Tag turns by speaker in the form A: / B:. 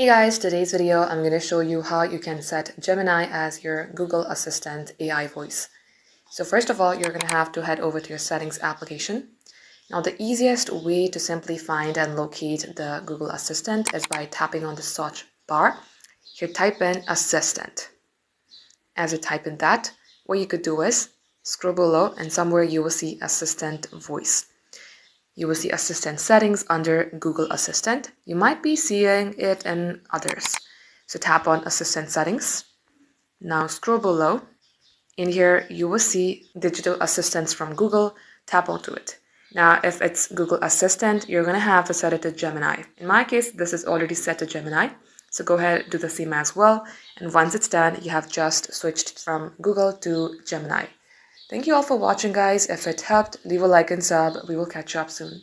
A: Hey guys, today's video I'm going to show you how you can set Gemini as your Google Assistant AI voice. So first of all, you're going to have to head over to your settings application. Now the easiest way to simply find and locate the Google Assistant is by tapping on the search bar. Here type in Assistant. As you type in that, what you could do is scroll below and somewhere you will see Assistant Voice. You will see Assistant settings under Google Assistant. You might be seeing it in others. So tap on Assistant settings. Now scroll below. In here, you will see digital assistants from Google. Tap onto it. Now, if it's Google Assistant, you're going to have to set it to Gemini. In my case, this is already set to Gemini. So go ahead, do the same as well. And once it's done, you have just switched from Google to Gemini. Thank you all for watching, guys. If it helped, leave a like and sub. We will catch you up soon.